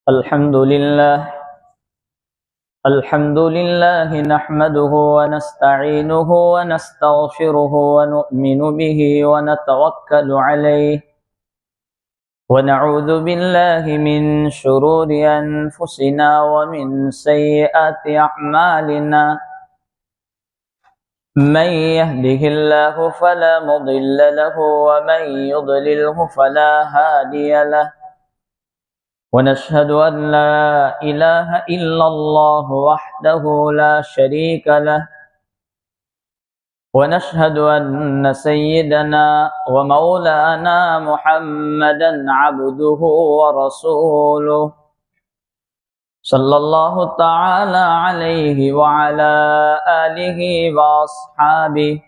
الحمد لله نحمده ونستعينه ونستغفره ونؤمن به ونتوكل عليه ونعوذ بالله من شرور أنفسنا ومن سيئات أعمالنا من يهده الله فلا مضل له ومن يضلله فلا هادي له ونشهد أن لا إله إلا الله وحده لا شريك له ونشهد أن سيدنا ومولانا محمدا عبده ورسوله صلى الله تعالى عليه وعلى آله وأصحابه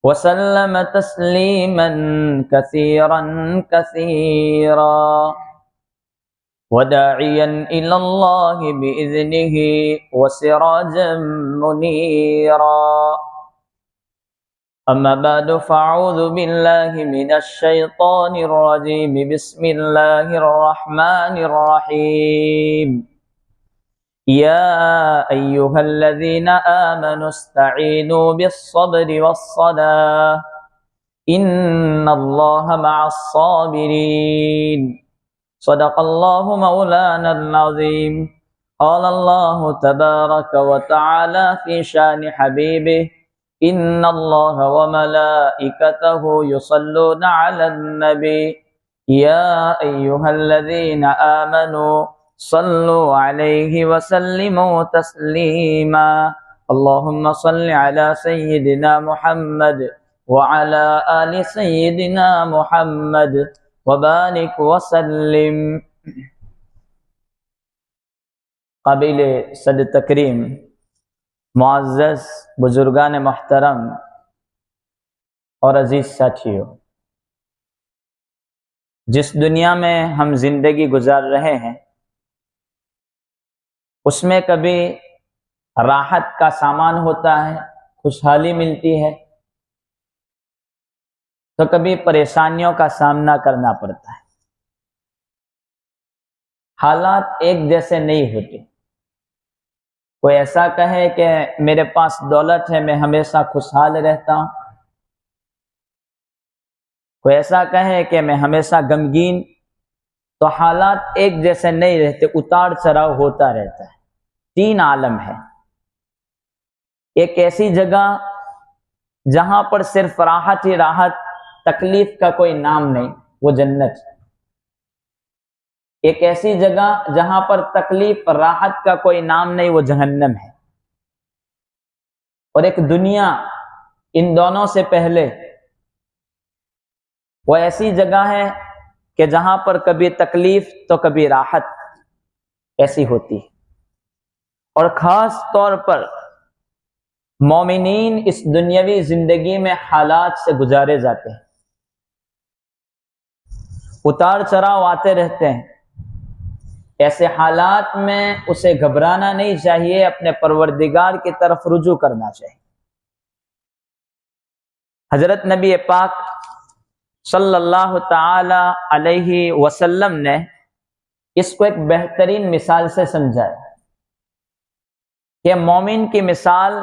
وسلم تسليما كثيرا كثيرا وداعيا إلى الله بإذنه وسراجا منيرا أما بعد فأعوذ بالله من الشيطان الرجيم بسم الله الرحمن الرحيم يا أيها الذين آمنوا استعينوا بالصبر والصلاة إن الله مع الصابرين صدق الله مولانا العظيم قال الله تبارك وتعالى في شان حبيبه إن الله وملائكته يصلون على النبي يا أيها الذين آمنوا صلوا عليه وسلموا تسليما اللهم صل على سيدنا محمد وعلى آل سيدنا محمد وبارك وسلم. قابل صد تکریم معزز بزرگان محترم اور عزیز ساتھیوں، جس دنیا میں ہم زندگی گزار رہے ہیں اس میں کبھی راحت کا سامان ہوتا ہے، خوشحالی ملتی ہے، تو کبھی پریشانیوں کا سامنا کرنا پڑتا ہے. حالات ایک جیسے نہیں ہوتے. کوئی ایسا کہے کہ میرے پاس دولت ہے، میں ہمیشہ خوشحال رہتا ہوں. کوئی ایسا کہے کہ میں ہمیشہ غمگین. تو حالات ایک جیسے نہیں رہتے، اتار چڑھاؤ ہوتا رہتا ہے. تین عالم ہے. ایک ایسی جگہ جہاں پر صرف راحت ہی راحت، تکلیف کا کوئی نام نہیں، وہ جنت ہے. ایک ایسی جگہ جہاں پر تکلیف راحت کا کوئی نام نہیں، وہ جہنم ہے. اور ایک دنیا ان دونوں سے پہلے، وہ ایسی جگہ ہے کہ جہاں پر کبھی تکلیف تو کبھی راحت ایسی ہوتی ہے. اور خاص طور پر مومنین اس دنیاوی زندگی میں حالات سے گزارے جاتے ہیں. اتار چڑھاؤ آتے رہتے ہیں. ایسے حالات میں اسے گھبرانا نہیں چاہیے، اپنے پروردگار کی طرف رجوع کرنا چاہیے. حضرت نبی پاک صلی اللہ تعالی علیہ وسلم نے اس کو ایک بہترین مثال سے سمجھایا کہ مومن کی مثال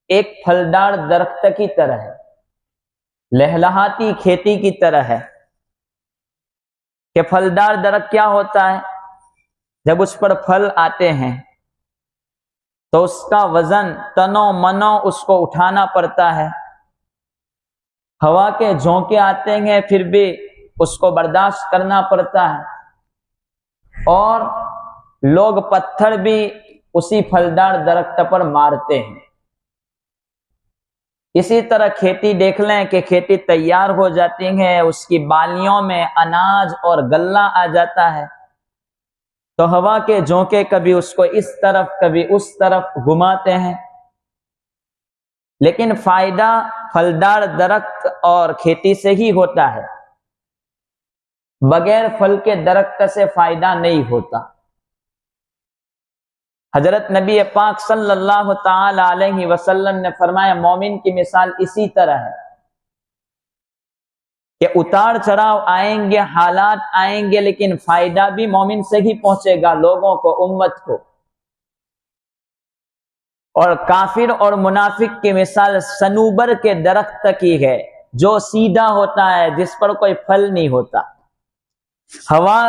ایک پھلدار درخت کی طرح ہے، لہلہاتی کھیتی کی طرح ہے. کہ پھلدار درخت کیا ہوتا ہے؟ جب اس پر پھل آتے ہیں تو اس کا وزن تنو منو اس کو اٹھانا پڑتا ہے. ہوا کے جھونکے آتے ہیں پھر بھی اس کو برداشت کرنا پڑتا ہے. اور لوگ پتھر بھی اسی پھلدار درخت پر مارتے ہیں. اسی طرح کھیتی دیکھ لیں کہ کھیتی تیار ہو جاتی ہے، اس کی بالیوں میں اناج اور غلہ آ جاتا ہے، تو ہوا کے جھونکے کبھی اس کو اس طرف کبھی اس طرف گھماتے ہیں. لیکن فائدہ پھلدار درخت اور کھیتی سے ہی ہوتا ہے. بغیر پھل کے درخت سے فائدہ نہیں ہوتا. حضرت نبی پاک صلی اللہ تعالی علیہ وسلم نے فرمایا مومن کی مثال اسی طرح ہے کہ اتار چڑھاؤ آئیں گے، حالات آئیں گے، لیکن فائدہ بھی مومن سے ہی پہنچے گا، لوگوں کو، امت کو۔ اور کافر اور منافق کی مثال صنوبر کے درخت کی ہے، جو سیدھا ہوتا ہے، جس پر کوئی پھل نہیں ہوتا، ہوا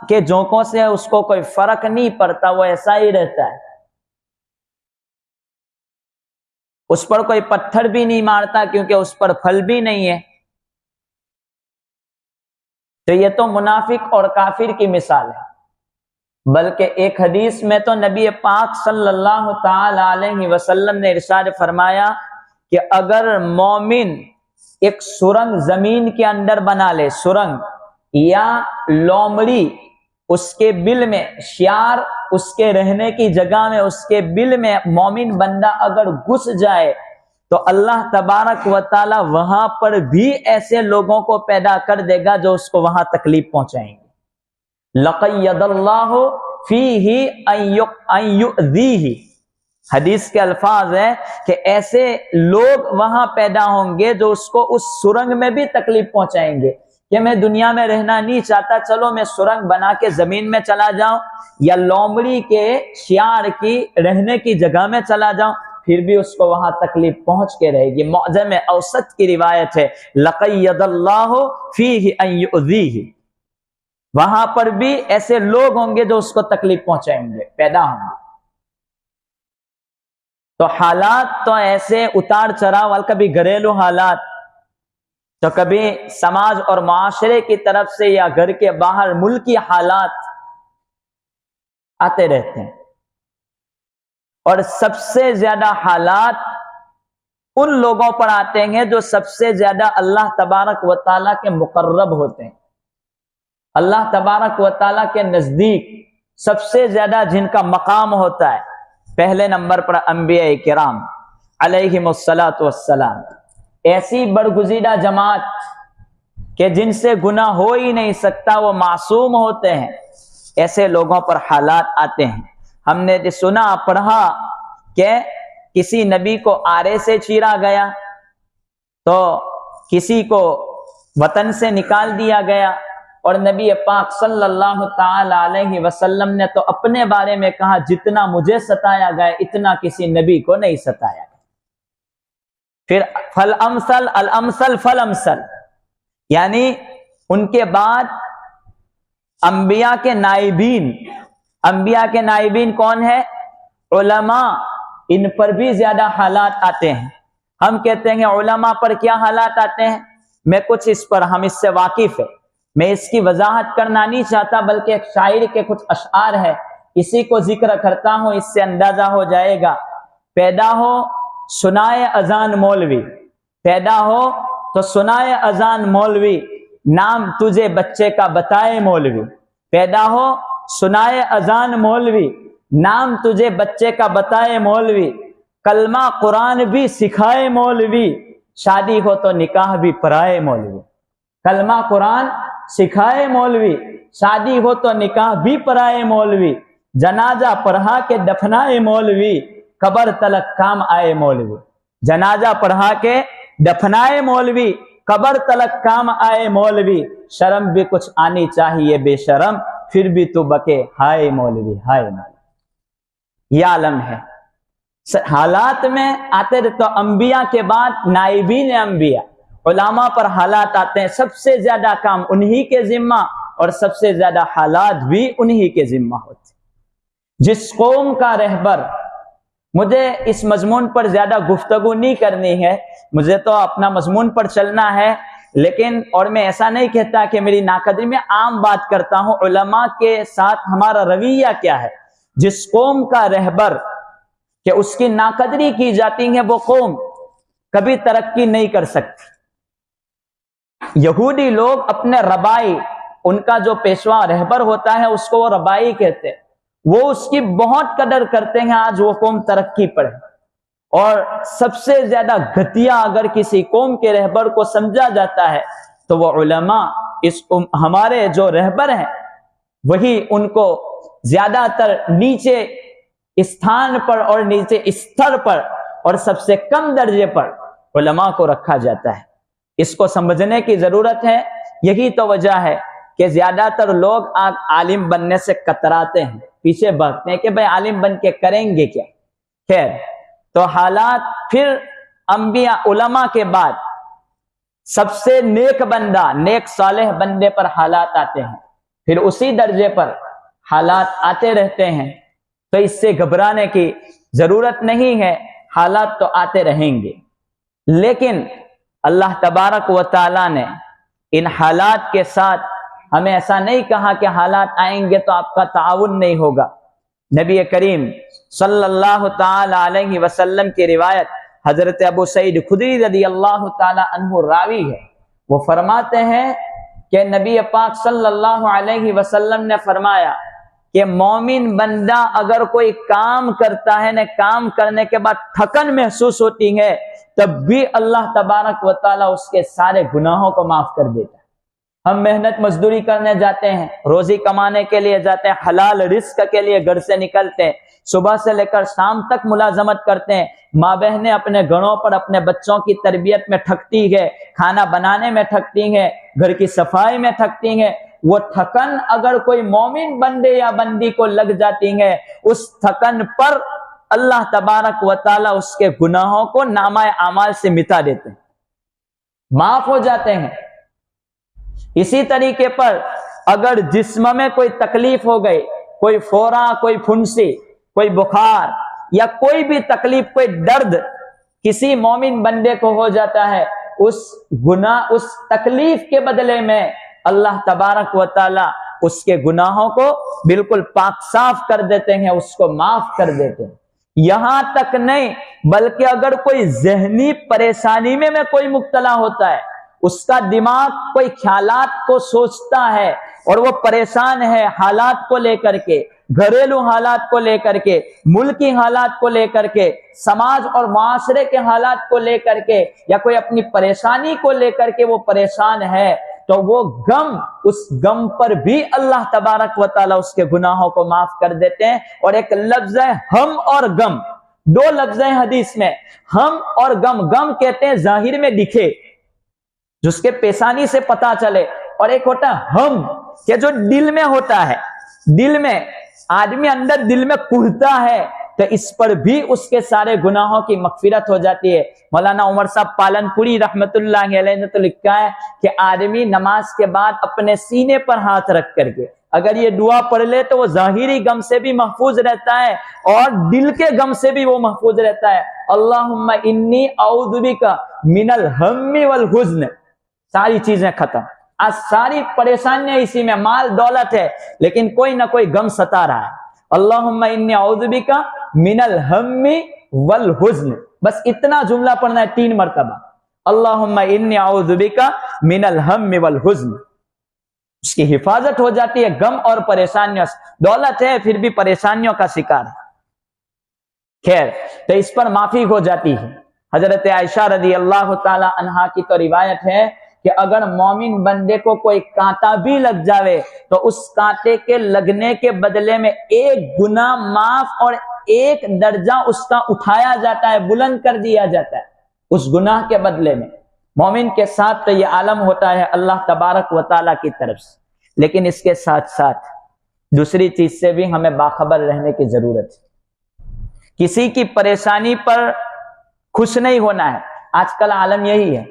کے جھونکوں سے اس کو کوئی فرق نہیں پڑتا، وہ ایسا ہی رہتا ہے، اس پر کوئی پتھر بھی نہیں مارتا کیونکہ اس پر پھل بھی نہیں ہے۔ تو یہ تو منافق اور کافر کی مثال ہے۔ بلکہ ایک حدیث میں تو نبی پاک صلی اللہ تعالی علیہ وسلم نے ارشاد فرمایا کہ اگر مومن ایک سرنگ زمین کے اندر بنا لے، سرنگ یا لومڑی اس کے بل میں، شیار اس کے رہنے کی جگہ میں، اس کے بل میں مومن بندہ اگر گھس جائے تو اللہ تبارک و تعالی وہاں پر بھی ایسے لوگوں کو پیدا کر دے گا جو اس کو وہاں تکلیف پہنچائیں گے۔ لَقَيَّدَ اللَّهُ فِيهِ أَن يُؤْذِيهِ، حدیث کے الفاظ ہیں کہ ایسے لوگ وہاں پیدا ہوں گے جو اس کو اس سرنگ میں بھی تکلیف پہنچائیں گے کہ میں دنیا میں رہنا نہیں چاہتا، چلو میں سرنگ بنا کے زمین میں چلا جاؤں یا لومڑی کے شیار کی رہنے کی جگہ میں چلا جاؤں، پھر بھی اس کو وہاں تکلیف پہنچ کے رہے گی۔ معجم اوسط کی روایت ہے لَقَيَّدَ اللَّهُ فِيهِ أَن يُؤْذِيهِ، وہاں پر بھی ایسے لوگ ہوں گے جو اس کو تکلیف پہنچائیں گے، پیدا ہوں گے۔ تو حالات تو ایسے اتار چڑھاؤ، کبھی گھریلو حالات، تو کبھی سماج اور معاشرے کی طرف سے یا گھر کے باہر ملکی حالات آتے رہتے ہیں۔ اور سب سے زیادہ حالات ان لوگوں پر آتے ہیں جو سب سے زیادہ اللہ تبارک و تعالیٰ کے مقرب ہوتے ہیں، اللہ تبارک و تعالیٰ کے نزدیک سب سے زیادہ جن کا مقام ہوتا ہے۔ پہلے نمبر پر انبیاء کرام علیہم الصلاۃ والسلام، ایسی برگزیدہ جماعت کہ جن سے گناہ ہو ہی نہیں سکتا، وہ معصوم ہوتے ہیں، ایسے لوگوں پر حالات آتے ہیں۔ ہم نے سنا پڑھا کہ کسی نبی کو آرے سے چیرا گیا، تو کسی کو وطن سے نکال دیا گیا، اور نبی پاک صلی اللہ تعالی علیہ وسلم نے تو اپنے بارے میں کہا جتنا مجھے ستایا گیا اتنا کسی نبی کو نہیں ستایا گیا۔ پھر فالامثل الامثل فالامثل، یعنی ان کے بعد انبیاء کے نائبین، انبیاء کے نائبین کون ہے؟ علماء، ان پر بھی زیادہ حالات آتے ہیں۔ ہم کہتے ہیں علماء پر کیا حالات آتے ہیں، میں کچھ اس پر، ہم اس سے واقف ہے، میں اس کی وضاحت کرنا نہیں چاہتا، بلکہ ایک شاعر کے کچھ اشعار ہے، اسی کو ذکر کرتا ہوں، اس سے اندازہ ہو جائے گا۔ پیدا ہو سنائے اذان مولوی، پیدا ہو تو سنائے اذان مولوی، نام تجھے بچے کا بتائے مولوی، پیدا ہو سنائے اذان مولوی، نام تجھے بچے کا بتائے مولوی، کلمہ قرآن بھی سکھائے مولوی، شادی ہو تو نکاح بھی پڑھائے مولوی۔ کلمہ قرآن سکھائے مولوی، شادی ہو تو نکاح بھی پڑھائے مولوی، جنازہ پڑھا کے دفنائے مولوی، قبر تلک کام آئے مولوی، جنازہ پڑھا کے دفنائے مولوی، قبر تلک کام آئے مولوی، شرم بھی کچھ آنی چاہیے بے شرم، پھر بھی تو بکے ہائے مولوی ہائے مولوی۔ یہ عالم ہے۔ حالات میں آتے تو انبیاء کے بعد نائبین انبیاء، علماء پر حالات آتے ہیں، سب سے زیادہ کام انہی کے ذمہ اور سب سے زیادہ حالات بھی انہی کے ذمہ ہوتے ہیں۔ جس قوم کا رہبر، مجھے اس مضمون پر زیادہ گفتگو نہیں کرنی ہے، مجھے تو اپنا مضمون پر چلنا ہے، لیکن اور میں ایسا نہیں کہتا کہ میری ناقدری میں عام بات کرتا ہوں، علماء کے ساتھ ہمارا رویہ کیا ہے۔ جس قوم کا رہبر کہ اس کی ناقدری کی جاتی ہے، وہ قوم کبھی ترقی نہیں کر سکتی۔ یہودی لوگ اپنے ربائی، ان کا جو پیشوا رہبر ہوتا ہے اس کو وہ ربائی کہتے ہیں، وہ اس کی بہت قدر کرتے ہیں، آج وہ قوم ترقی پر ہے۔ اور سب سے زیادہ گھٹیا اگر کسی قوم کے رہبر کو سمجھا جاتا ہے تو وہ علماء، ہمارے جو رہبر ہیں وہی ان کو زیادہ تر نیچے استھان پر اور نیچے استر پر اور سب سے کم درجے پر علماء کو رکھا جاتا ہے۔ اس کو سمجھنے کی ضرورت ہے. یہی تو وجہ ہے کہ زیادہ تر لوگ عالم بننے سے کتراتے ہیں، پیچھے بھاگتے ہیں کہ بھئی عالم بن کے کریں گے کیا. خیر، تو حالات پھر انبیاء علماء کے بعد سب سے نیک بندہ، نیک صالح بندے پر حالات آتے ہیں، پھر اسی درجے پر حالات آتے رہتے ہیں. تو اس سے گھبرانے کی ضرورت نہیں ہے، حالات تو آتے رہیں گے. لیکن اللہ تبارک و تعالیٰ نے ان حالات کے ساتھ ہمیں ایسا نہیں کہا کہ حالات آئیں گے تو آپ کا تعاون نہیں ہوگا. نبی کریم صلی اللہ تعالی علیہ وسلم کی روایت حضرت ابو سعید خدری رضی اللہ تعالی عنہ راوی ہے. وہ فرماتے ہیں کہ نبی پاک صلی اللہ علیہ وسلم نے فرمایا کہ مومن بندہ اگر کوئی کام کرتا ہے نہ کام کرنے کے بعد تھکن محسوس ہوتی ہے تب بھی اللہ تبارک و تعالیٰ اس کے سارے گناہوں کو معاف کر دیتا ہے. ہم محنت مزدوری کرنے جاتے ہیں، روزی کمانے کے لیے جاتے ہیں، حلال رزق کے لیے گھر سے نکلتے ہیں، صبح سے لے کر شام تک ملازمت کرتے ہیں، ماں بہنیں اپنے گھروں پر اپنے بچوں کی تربیت میں تھکتی ہے، کھانا بنانے میں تھکتی ہیں، گھر کی صفائی میں تھکتی ہیں. وہ تھکن اگر کوئی مومن بندے یا بندی کو لگ جاتی ہے، اس تھکن پر اللہ تبارک و تعالیٰ اس کے گناہوں کو نامہ اعمال سے مٹا دیتے ہیں، معاف ہو جاتے ہیں. اسی طریقے پر اگر جسم میں کوئی تکلیف ہو گئی، کوئی فورا، کوئی پھنسی، کوئی بخار یا کوئی بھی تکلیف، کوئی درد کسی مومن بندے کو ہو جاتا ہے، اس تکلیف کے بدلے میں اللہ تبارک و تعالی اس کے گناہوں کو بالکل پاک صاف کر دیتے ہیں، اس کو معاف کر دیتے ہیں. یہاں تک نہیں بلکہ اگر کوئی ذہنی پریشانی میں کوئی مبتلا ہوتا ہے، اس کا دماغ کوئی خیالات کو سوچتا ہے اور وہ پریشان ہے حالات کو لے کر کے، گھریلو حالات کو لے کر کے، ملکی حالات کو لے کر کے، سماج اور معاشرے کے حالات کو لے کر کے، یا کوئی اپنی پریشانی کو لے کر کے وہ پریشان ہے، تو وہ غم، اس غم پر بھی اللہ تبارک و تعالیٰ اس کے گناہوں کو معاف کر دیتے ہیں. اور ایک لفظ ہے ہم اور غم، دو لفظ ہیں حدیث میں، ہم اور غم. غم کہتے ہیں ظاہر میں دکھے، جس کے پیشانی سے پتا چلے، اور ایک ہوتا ہے ہم کہ جو دل میں ہوتا ہے، دل میں آدمی اندر دل میں کڑھتا ہے، تو اس پر بھی اس کے سارے گناہوں کی مغفرت ہو جاتی ہے. مولانا عمر صاحب پالن پوری رحمت اللہ علیہ نے تو لکھا ہے کہ آدمی نماز کے بعد اپنے سینے پر ہاتھ رکھ کر کے اگر یہ دعا پڑھ لے تو وہ ظاہری غم سے بھی محفوظ رہتا ہے اور دل کے غم سے بھی وہ محفوظ رہتا ہے. اللہم انی اعوذ بک من الہم والحزن. ساری چیزیں ختم، آج ساری پریشانیاں اسی میں، مال دولت ہے لیکن کوئی نہ کوئی غم ستا رہا ہے. اللہم انی اعوذ بک من الہم والحزن، بس اتنا جملہ پڑھنا ہے 3 مرتبہ. اللہم انی اعوذ بک من الہم والحزن. اس کی حفاظت ہو جاتی ہے غم اور پریشانیوں سے. دولت ہے پھر بھی پریشانیوں کا شکار ہے. خیر، تو اس پر معافی ہو جاتی ہے. حضرت عائشہ رضی اللہ تعالی عنہا کی تو روایت ہے کہ اگر مومن بندے کو کوئی کانٹا بھی لگ جاوے تو اس کانٹے کے لگنے کے بدلے میں 1 گناہ معاف اور 1 درجہ اس کا اٹھایا جاتا ہے، بلند کر دیا جاتا ہے اس گناہ کے بدلے میں. مومن کے ساتھ تو یہ عالم ہوتا ہے اللہ تبارک و تعالیٰ کی طرف سے. لیکن اس کے ساتھ ساتھ دوسری چیز سے بھی ہمیں باخبر رہنے کی ضرورت ہے. کسی کی پریشانی پر خوش نہیں ہونا ہے. آج کل عالم یہی ہے،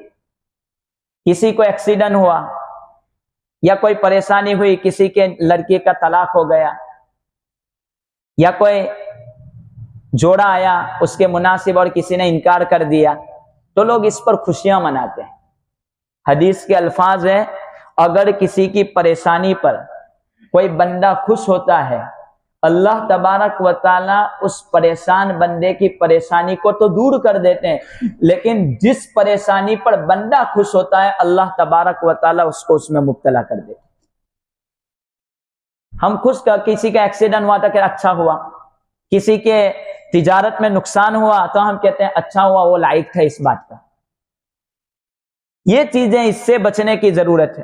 کسی کو ایکسیڈنٹ ہوا یا کوئی پریشانی ہوئی، کسی کے لڑکی کا طلاق ہو گیا یا کوئی جوڑا آیا اس کے مناسب اور کسی نے انکار کر دیا، تو لوگ اس پر خوشیاں مناتے ہیں. حدیث کے الفاظ ہیں اگر کسی کی پریشانی پر کوئی بندہ خوش ہوتا ہے اللہ تبارک و تعالی اس پریشان بندے کی پریشانی کو تو دور کر دیتے ہیں، لیکن جس پریشانی پر بندہ خوش ہوتا ہے اللہ تبارک و تعالی اس کو اس میں مبتلا کر دیتے ہیں. ہم خوش کا کسی کا ایکسیڈنٹ ہوا تھا کہ اچھا ہوا، کسی کے تجارت میں نقصان ہوا تو ہم کہتے ہیں اچھا ہوا، وہ لائق تھا اس بات کا. یہ چیزیں اس سے بچنے کی ضرورت ہے.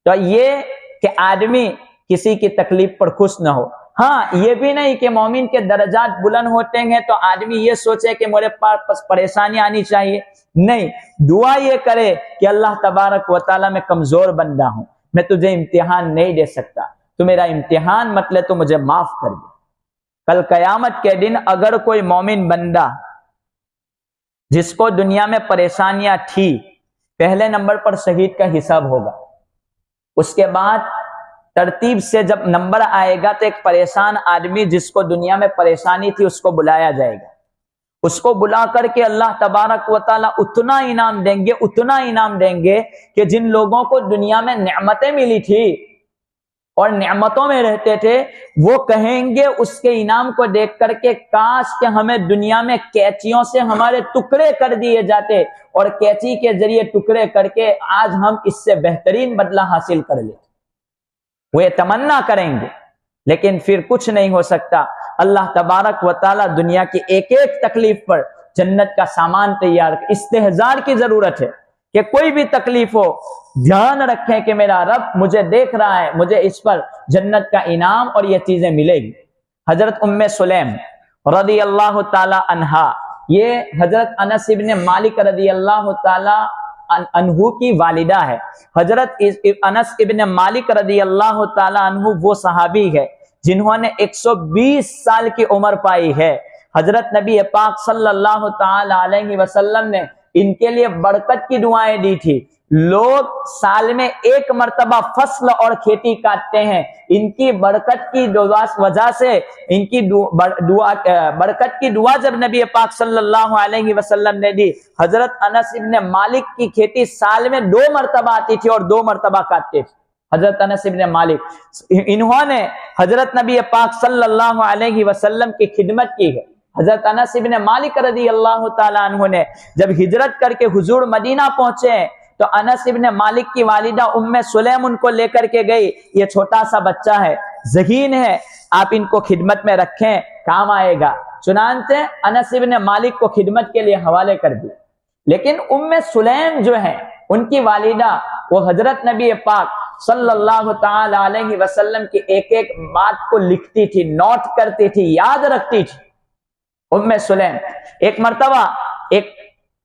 تو یہ کہ آدمی کسی کی تکلیف پر خوش نہ ہو. ہاں یہ بھی نہیں کہ مومن کے درجات بلند ہوتے ہیں تو آدمی یہ سوچے کہ میرے پاس پریشانی آنی چاہیے، نہیں، دعا یہ کرے کہ اللہ تبارک و تعالیٰ میں کمزور بندہ ہوں، میں تجھے امتحان نہیں دے سکتا، تو میرا امتحان مت لے، تو مجھے معاف کر دے۔ کل قیامت کے دن اگر کوئی مومن بندہ جس کو دنیا میں پریشانیاں تھی، پہلے نمبر پر شہید کا حساب ہوگا، اس کے بعد ترتیب سے جب نمبر آئے گا تو ایک پریشان آدمی جس کو دنیا میں پریشانی تھی اس کو بلایا جائے گا، اس کو بلا کر کے اللہ تبارک و تعالیٰ اتنا انعام دیں گے کہ جن لوگوں کو دنیا میں نعمتیں ملی تھی اور نعمتوں میں رہتے تھے، وہ کہیں گے اس کے انعام کو دیکھ کر کے کاش کہ ہمیں دنیا میں کینچیوں سے ہمارے ٹکڑے کر دیے جاتے اور کینچی کے ذریعے ٹکڑے کر کے آج ہم اس سے بہترین بدلہ حاصل کر لیتے۔ وہ یہ تمنا کریں گے، لیکن پھر کچھ نہیں ہو سکتا۔ اللہ تبارک و تعالیٰ دنیا کی ایک ایک تکلیف پر جنت کا سامان تیار، استحضار کی ضرورت ہے کہ کوئی بھی تکلیف ہو دھیان رکھیں کہ میرا رب مجھے دیکھ رہا ہے، مجھے اس پر جنت کا انعام اور یہ چیزیں ملے گی۔ حضرت ام سلیم رضی اللہ تعالی عنہا، یہ حضرت انس ابن مالک رضی اللہ تعالی عنہ کی والدہ ہے۔ حضرت انس ابن مالک رضی اللہ تعالی عنہ وہ صحابی ہے جنہوں نے 120 سال کی عمر پائی ہے۔ حضرت نبی پاک صلی اللہ تعالی علیہ وسلم نے ان کے لیے برکت کی دعائیں دی تھی۔ لوگ سال میں ایک مرتبہ فصل اور کھیتی کاٹتے ہیں، ان کی برکت کی وجہ سے ان کی برکت کی دعا جب نبی پاک صلی اللہ علیہ وسلم نے دی، حضرت انس ابن مالک کی کھیتی سال میں 2 مرتبہ آتی تھی اور 2 مرتبہ کاٹتے تھے۔ حضرت انس ابن مالک، انہوں نے حضرت نبی پاک صلی اللہ علیہ وسلم کی خدمت کی ہے۔ حضرت انس ابن مالک رضی اللہ تعالیٰ عنہ نے جب ہجرت کر کے حضور مدینہ پہنچے تو انس ابن مالک کی والدہ ام سلیم ان کو لے کر کے گئی، یہ چھوٹا سا بچہ ہے، ذہین ہے، آپ ان کو خدمت میں رکھیں، کام آئے گا۔ چنانچہ انس ابن مالک کو خدمت کے لیے حوالے کر دیا۔ لیکن ام سلیم جو ہے ان کی والدہ، وہ حضرت نبی پاک صلی اللہ تعالی علیہ وسلم کی ایک ایک بات کو لکھتی تھی، نوٹ کرتی تھی، یاد رکھتی تھی۔ ام سلیم، ایک مرتبہ ایک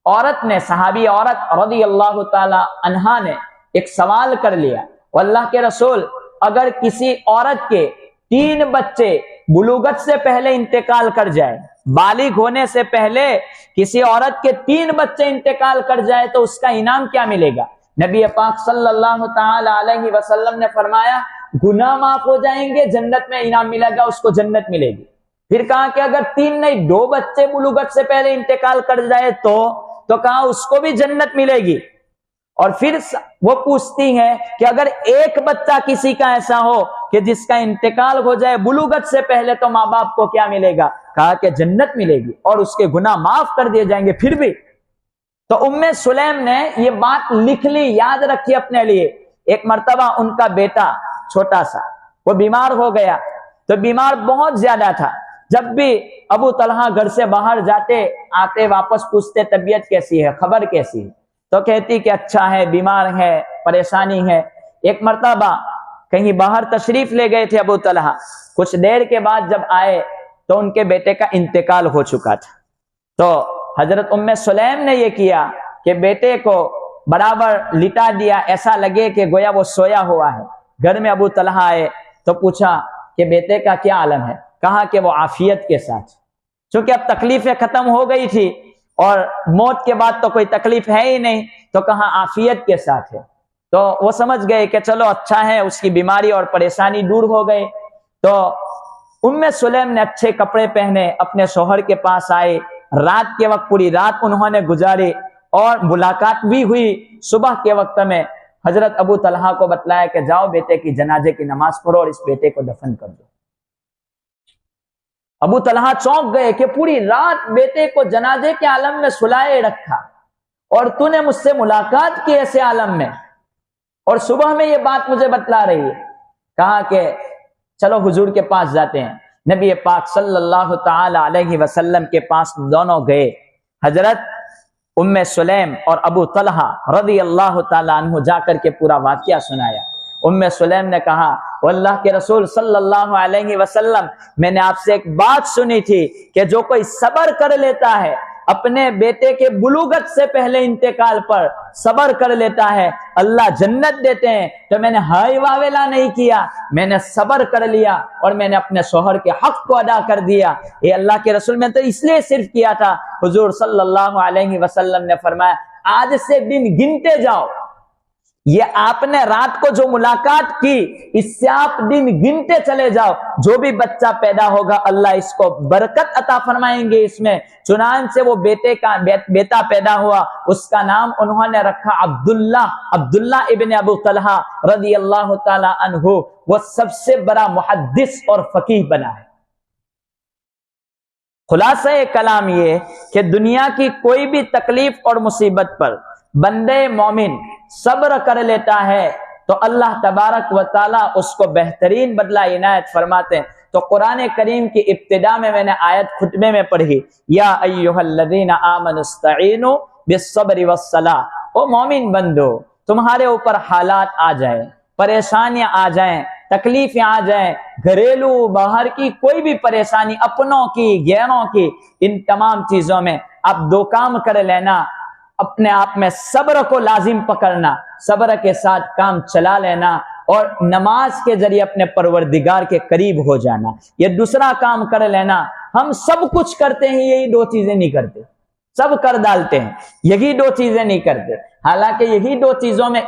عورت نے، صحابی عورت رضی اللہ تعالی عنہا نے ایک سوال کر لیا، واللہ کے رسول، اگر کسی عورت کے 3 بچے بلوغت سے پہلے انتقال کر جائے، بالغ ہونے سے پہلے کسی عورت کے 3 بچے انتقال کر جائے تو اس کا انعام کیا ملے گا؟ نبی پاک صلی اللہ تعالی علیہ وسلم نے فرمایا گناہ معاف ہو جائیں گے، جنت میں انعام ملے گا، اس کو جنت ملے گی۔ پھر کہا کہ اگر 3 نہیں 2 بچے بلوغت سے پہلے انتقال کر جائے تو کہا اس کو بھی جنت ملے گی۔ اور پھر وہ پوچھتی ہے کہ اگر ایک بچہ کسی کا ایسا ہو کہ جس کا انتقال ہو جائے بلوغت سے پہلے تو ماں باپ کو کیا ملے گا؟ کہا کہ جنت ملے گی اور اس کے گناہ معاف کر دیے جائیں گے۔ پھر بھی تو ام سلیم نے یہ بات لکھ لی، یاد رکھی اپنے لیے۔ ایک مرتبہ ان کا بیٹا چھوٹا سا وہ بیمار ہو گیا، تو بیمار بہت زیادہ تھا۔ جب بھی ابو طلحہ گھر سے باہر جاتے آتے واپس پوچھتے طبیعت کیسی ہے، خبر کیسی ہے، تو کہتی کہ اچھا ہے، بیمار ہے، پریشانی ہے۔ ایک مرتبہ کہیں باہر تشریف لے گئے تھے ابو طلحہ، کچھ دیر کے بعد جب آئے تو ان کے بیٹے کا انتقال ہو چکا تھا۔ تو حضرت ام سلیم نے یہ کیا کہ بیٹے کو برابر لٹا دیا، ایسا لگے کہ گویا وہ سویا ہوا ہے۔ گھر میں ابو طلحہ آئے تو پوچھا کہ بیٹے کا کیا عالم ہے؟ کہا کہ وہ عافیت کے ساتھ، چونکہ اب تکلیفیں ختم ہو گئی تھی اور موت کے بعد تو کوئی تکلیف ہے ہی نہیں، تو کہا عافیت کے ساتھ ہے۔ تو وہ سمجھ گئے کہ چلو اچھا ہے، اس کی بیماری اور پریشانی دور ہو گئی۔ تو ام سلیم نے اچھے کپڑے پہنے، اپنے شوہر کے پاس آئے، رات کے وقت پوری رات انہوں نے گزاری اور ملاقات بھی ہوئی۔ صبح کے وقت میں حضرت ابو طلحہ کو بتلایا کہ جاؤ بیٹے کی جنازے کی نماز پڑھو اور اس بیٹے کو دفن کر دو۔ ابو طلحہ چونک گئے کہ پوری رات بیٹے کو جنازے کے عالم میں سلائے رکھا اور تو نے مجھ سے ملاقات کی ایسے عالم میں، اور صبح میں یہ بات مجھے بتلا رہی ہے۔ کہا کہ چلو حضور کے پاس جاتے ہیں۔ نبی پاک صلی اللہ تعالی علیہ وسلم کے پاس دونوں گئے۔ حضرت ام سلیم اور ابو طلحہ رضی اللہ تعالی عنہ جا کر کے پورا واقعہ سنایا۔ ام سلیم نے کہا وہ اللہ کے رسول صلی اللہ علیہ وسلم میں نے آپ سے ایک بات سنی تھی کہ جو کوئی صبر کر لیتا ہے اپنے بیٹے کے بلوغت سے پہلے انتقال پر صبر کر لیتا ہے اللہ جنت دیتے ہیں، تو میں نے ہائی واویلا نہیں کیا، میں نے صبر کر لیا اور میں نے اپنے شوہر کے حق کو ادا کر دیا۔ یہ اللہ کے رسول میں تو اس لیے صرف کیا تھا، حضور صلی اللہ علیہ وسلم نے فرمایا آج سے دن گنتے جاؤ، یہ آپ نے رات کو جو ملاقات کی اس سے آپ دن گنتے چلے جاؤ، جو بھی بچہ پیدا ہوگا اللہ اس کو برکت عطا فرمائیں گے اس میں۔ چنانچہ وہ بیٹا پیدا ہوا، اس کا نام انہوں نے رکھا عبداللہ ابن ابو طلحہ رضی اللہ تعالی عنہ، وہ سب سے بڑا محدث اور فقیہ بنا ہے۔ خلاصہ کلام یہ کہ دنیا کی کوئی بھی تکلیف اور مصیبت پر بندے مومن صبر کر لیتا ہے تو اللہ تبارک و تعالی اس کو بہترین بدلہ عنایت فرماتے ہیں۔ تو قرآن کریم کی ابتدا میں نے آیت خطبے میں پڑھی، یا ایھا الذین آمنوا استعینوا بالصبر والصلاۃ، او مومن بندو تمہارے اوپر حالات آ جائیں، پریشانیاں آ جائیں، تکلیفیں آ جائیں، گھریلو باہر کی کوئی بھی پریشانی، اپنوں کی غیروں کی، ان تمام چیزوں میں آپ دو کام کر لینا، اپنے آپ میں صبر کو لازم پکڑنا، صبر کے ساتھ کام چلا لینا، اور نماز کے ذریعے اپنے پروردگار کے قریب ہو جانا۔ یہ دوسرا کام کر لینا۔ ہم سب کچھ کرتے ہیں، یہی دو چیزیں نہیں کرتے، سب کر ڈالتے ہیں، یہی دو چیزیں نہیں کرتے۔ حالانکہ یہی دو چیزوں میں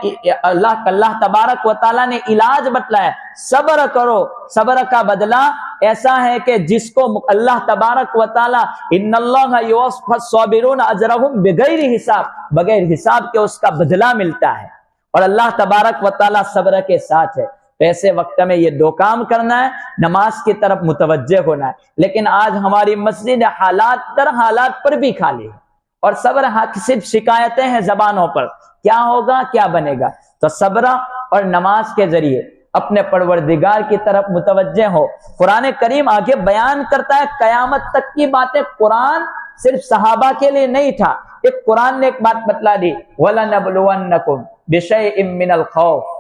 اللہ تبارک و تعالیٰ نے علاج بتلایا، صبر کرو، صبر کا بدلہ ایسا ہے کہ جس کو اللہ تبارک و تعالیٰ ان اللہ یوفی الصابرین اجرہم بغیر حساب، بغیر حساب کے اس کا بدلہ ملتا ہے، اور اللہ تبارک و تعالیٰ صبر کے ساتھ ہے۔ ایسے وقت میں یہ دو کام کرنا ہے، نماز کی طرف متوجہ ہونا ہے۔ لیکن آج ہماری مسجد حالات در حالات پر بھی خالی ہے، اور صبر صرف شکایتیں ہیں زبانوں پر، کیا ہوگا کیا بنے گا۔ تو صبر اور نماز کے ذریعے اپنے پروردگار کی طرف متوجہ ہو۔ قرآن کریم آگے بیان کرتا ہے قیامت تک کی باتیں۔ قرآن صرف صحابہ کے لیے نہیں تھا، ایک قرآن نے ایک بات بتلا دی، وَلَنَبْلُوَنَّكُمْ بِشَيْءٍ مِّنَ الْخَوْفِ،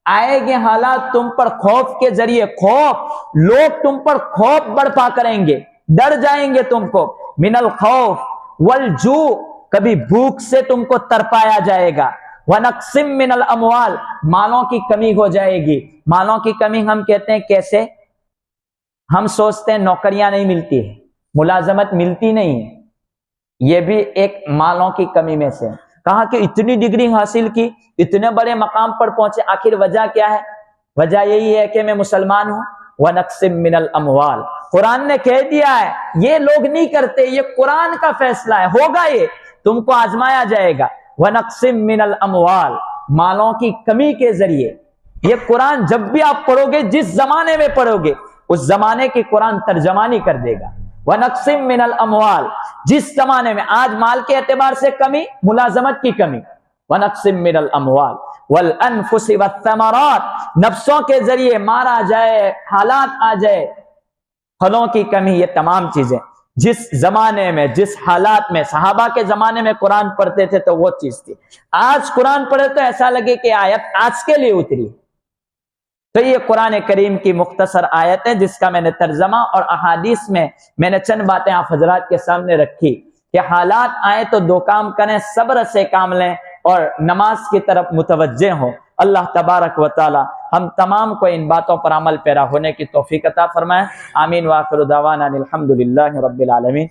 آئے گے حالات تم پر خوف کے ذریعے، خوف، لوگ تم پر خوف برپا کریں گے، ڈر جائیں گے تم کو، من الخوف والجوع، کبھی بھوک سے تم کو ترپایا جائے گا، وَنَقْصٍ مِّنَ الْأَمْوَالِ، مالوں کی کمی ہو جائے گی۔ مالوں کی کمی ہم کہتے ہیں کیسے؟ ہم سوچتے ہیں نوکریاں نہیں ملتی ہے، ملازمت ملتی نہیں ہے، یہ بھی ایک مالوں کی کمی میں سے۔ کہا کہ اتنی ڈگری حاصل کی، اتنے بڑے مقام پر پہنچے، آخر وجہ کیا ہے؟ وجہ یہی ہے کہ میں مسلمان ہوں۔ وَنَقْصٍ مِّنَ الْأَمْوَالِ، قرآن نے کہہ دیا ہے، یہ لوگ نہیں کرتے، یہ قرآن کا فیصلہ ہے، ہوگا، یہ تم کو آزمایا جائے گا۔ وَنَقْصٍ مِّنَ الْأَمْوَالِ، مالوں کی کمی کے ذریعے۔ یہ قرآن جب بھی آپ پڑھو گے، جس زمانے میں پڑھو گے اس زمانے کی قرآن ترجمانی کر دے گا۔ وَنَقْصٍ مِّنَ الْأَمْوَالِ، جس زمانے میں آج مال کے اعتبار سے کمی، ملازمت کی کمی، وَنَقْصٍ مِّنَ الْأَمْوَالِ وَالْأَنفُسِ وَالثَّمَرَاتِ، نفسوں کے ذریعے مارا جائے، حالات آ جائے، پھلوں کی کمی، یہ تمام چیزیں جس زمانے میں، جس حالات میں صحابہ کے زمانے میں قرآن پڑھتے تھے تو وہ چیز تھی۔ آج قرآن پڑھے تو ایسا لگے کہ آیت آج کے لیے اتری۔ تو یہ قرآن کریم کی مختصر آیت ہے جس کا میں نے ترجمہ اور احادیث میں نے چند باتیں آپ حضرات کے سامنے رکھی کہ حالات آئے تو دو کام کریں، صبر سے کام لیں اور نماز کی طرف متوجہ ہوں۔ اللہ تبارک و تعالی ہم تمام کو ان باتوں پر عمل پیرا ہونے کی توفیق عطا فرمائے۔ آمین، وآخر دعوانا الحمدللہ رب العالمین۔